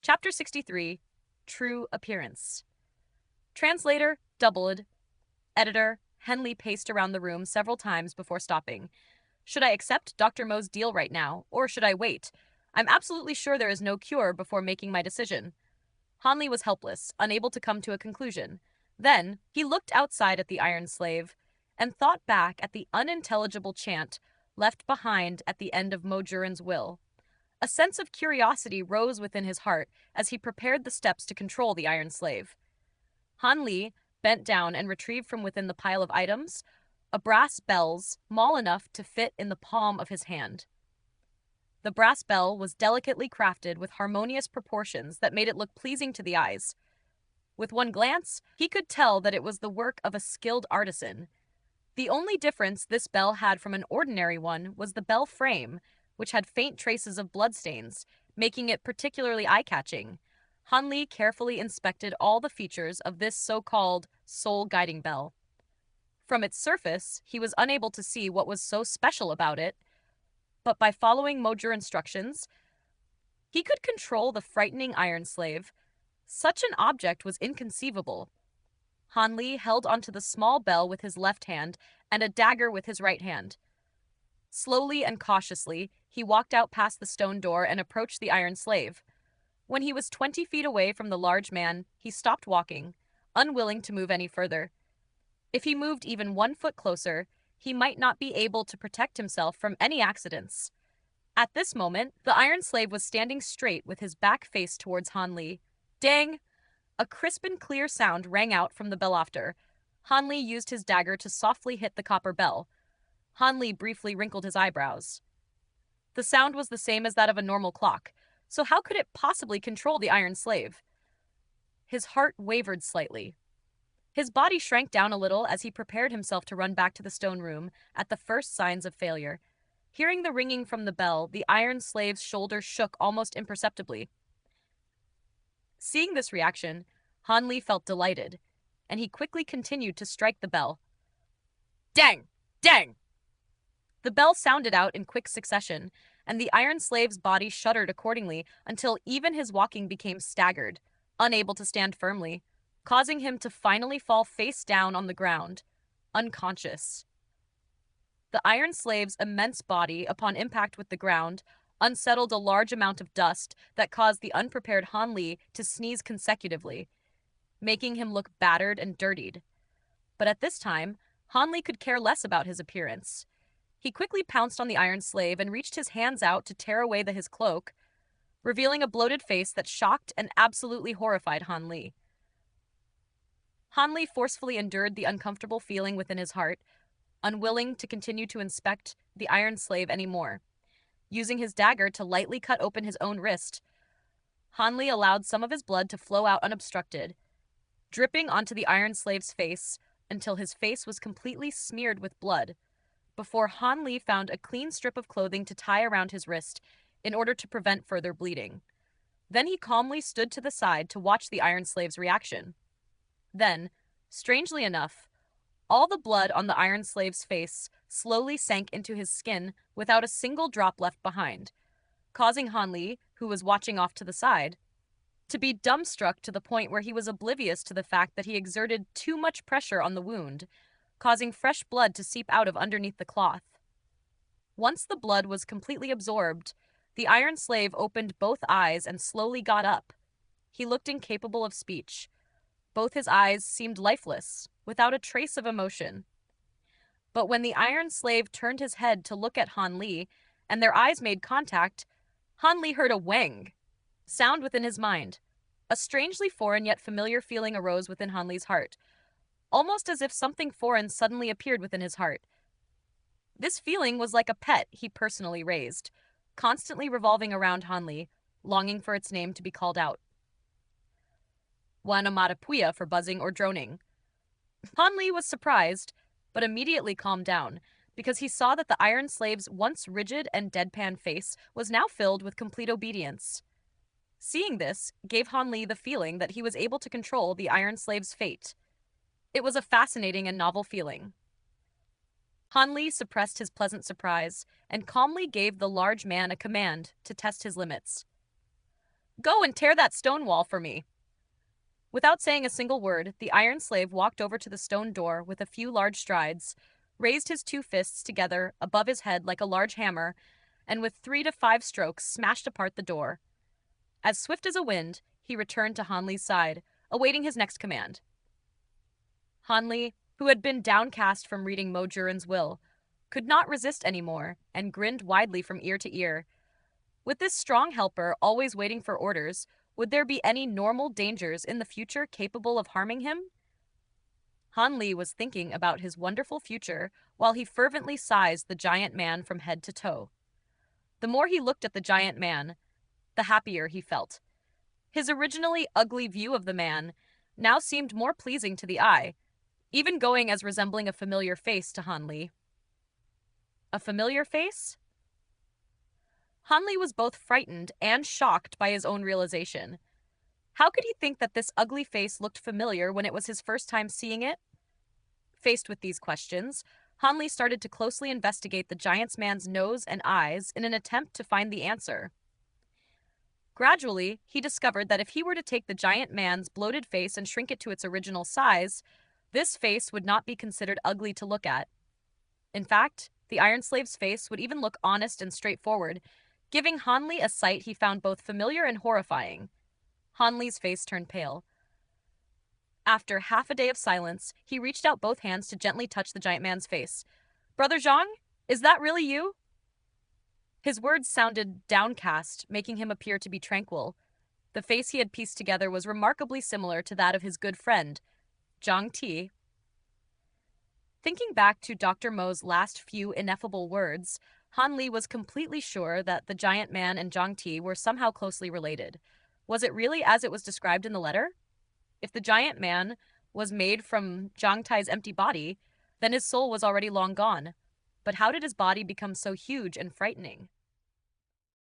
Chapter 63, True Appearance. Translator, doubled. Editor, Henley paced around the room several times before stopping. Should I accept Dr. Mo's deal right now, or should I wait? I'm absolutely sure there is no cure before making my decision. Hanley was helpless, unable to come to a conclusion. Then, he looked outside at the Iron Slave, and thought back at the unintelligible chant left behind at the end of Mojurin's will. A sense of curiosity rose within his heart as he prepared the steps to control the Iron Slave. Han Li bent down and retrieved from within the pile of items a brass bell small enough to fit in the palm of his hand. The brass bell was delicately crafted with harmonious proportions that made it look pleasing to the eyes. With one glance, he could tell that it was the work of a skilled artisan. The only difference this bell had from an ordinary one was the bell frame, which had faint traces of bloodstains, making it particularly eye-catching. Han Li carefully inspected all the features of this so-called soul-guiding bell. From its surface, he was unable to see what was so special about it, but by following Mojur instructions, he could control the frightening Iron Slave. Such an object was inconceivable. Han Li held onto the small bell with his left hand and a dagger with his right hand. Slowly and cautiously, he walked out past the stone door and approached the Iron Slave. When he was 20 feet away from the large man, he stopped walking, unwilling to move any further. If he moved even 1 foot closer, he might not be able to protect himself from any accidents. At this moment, the Iron Slave was standing straight with his back faced towards Han Li. Dang! A crisp and clear sound rang out from the bellofter. Han Li used his dagger to softly hit the copper bell. Han Li briefly wrinkled his eyebrows. The sound was the same as that of a normal clock, so how could it possibly control the Iron Slave? His heart wavered slightly. His body shrank down a little as he prepared himself to run back to the stone room at the first signs of failure. Hearing the ringing from the bell, the Iron Slave's shoulders shook almost imperceptibly. Seeing this reaction, Han Li felt delighted, and he quickly continued to strike the bell. Dang! Dang! The bell sounded out in quick succession, and the Iron Slave's body shuddered accordingly until even his walking became staggered, unable to stand firmly, causing him to finally fall face down on the ground, unconscious. The Iron Slave's immense body, upon impact with the ground, unsettled a large amount of dust that caused the unprepared Han Li to sneeze consecutively, making him look battered and dirtied. But at this time, Han Li could care less about his appearance. He quickly pounced on the Iron Slave and reached his hands out to tear away his cloak, revealing a bloated face that shocked and absolutely horrified Han Li. Han Li forcefully endured the uncomfortable feeling within his heart, unwilling to continue to inspect the Iron Slave anymore. Using his dagger to lightly cut open his own wrist, Han Li allowed some of his blood to flow out unobstructed, dripping onto the Iron Slave's face until his face was completely smeared with blood, before Han Li found a clean strip of clothing to tie around his wrist in order to prevent further bleeding. Then he calmly stood to the side to watch the Iron Slave's reaction. Then, strangely enough, all the blood on the Iron Slave's face slowly sank into his skin without a single drop left behind, causing Han Li, who was watching off to the side, to be dumbstruck to the point where he was oblivious to the fact that he exerted too much pressure on the wound, causing fresh blood to seep out of underneath the cloth. Once the blood was completely absorbed, the Iron Slave opened both eyes and slowly got up. He looked incapable of speech. Both his eyes seemed lifeless, without a trace of emotion. But when the Iron Slave turned his head to look at Han Li, and their eyes made contact, Han Li heard a wang sound within his mind. A strangely foreign yet familiar feeling arose within Han Li's heart, almost as if something foreign suddenly appeared within his heart. This feeling was like a pet he personally raised, constantly revolving around Han Li, longing for its name to be called out. Onomatopoeia for buzzing or droning. Han Li was surprised, but immediately calmed down, because he saw that the Iron Slave's once rigid and deadpan face was now filled with complete obedience. Seeing this gave Han Li the feeling that he was able to control the Iron Slave's fate. It was a fascinating and novel feeling. Han Li suppressed his pleasant surprise and calmly gave the large man a command to test his limits. Go and tear that stone wall for me. Without saying a single word, the iron slave walked over to the stone door with a few large strides, raised his two fists together above his head like a large hammer, and with 3 to 5 strokes smashed apart the door. As swift as a wind, he returned to Hanli's side, awaiting his next command. Hanli, who had been downcast from reading Mo Jurin's will, could not resist any more and grinned widely from ear to ear. With this strong helper always waiting for orders, would there be any normal dangers in the future capable of harming him? Han Li was thinking about his wonderful future while he fervently sized the giant man from head to toe. The more he looked at the giant man, the happier he felt. His originally ugly view of the man now seemed more pleasing to the eye, even going as resembling a familiar face to Han Li. A familiar face? Han Li was both frightened and shocked by his own realization. How could he think that this ugly face looked familiar when it was his first time seeing it? Faced with these questions, Han Li started to closely investigate the giant's man's nose and eyes in an attempt to find the answer. Gradually, he discovered that if he were to take the giant man's bloated face and shrink it to its original size, this face would not be considered ugly to look at. In fact, the Iron Slave's face would even look honest and straightforward, giving Han Li a sight he found both familiar and horrifying. Han Li's face turned pale. After half a day of silence, he reached out both hands to gently touch the giant man's face. "Brother Zhang, is that really you?" His words sounded downcast, making him appear to be tranquil. The face he had pieced together was remarkably similar to that of his good friend, Zhang Ti. Thinking back to Dr. Mo's last few ineffable words, Han Li was completely sure that the giant man and Zhang Ti were somehow closely related. Was it really as it was described in the letter? If the giant man was made from Zhang Tai's empty body, then his soul was already long gone. But how did his body become so huge and frightening?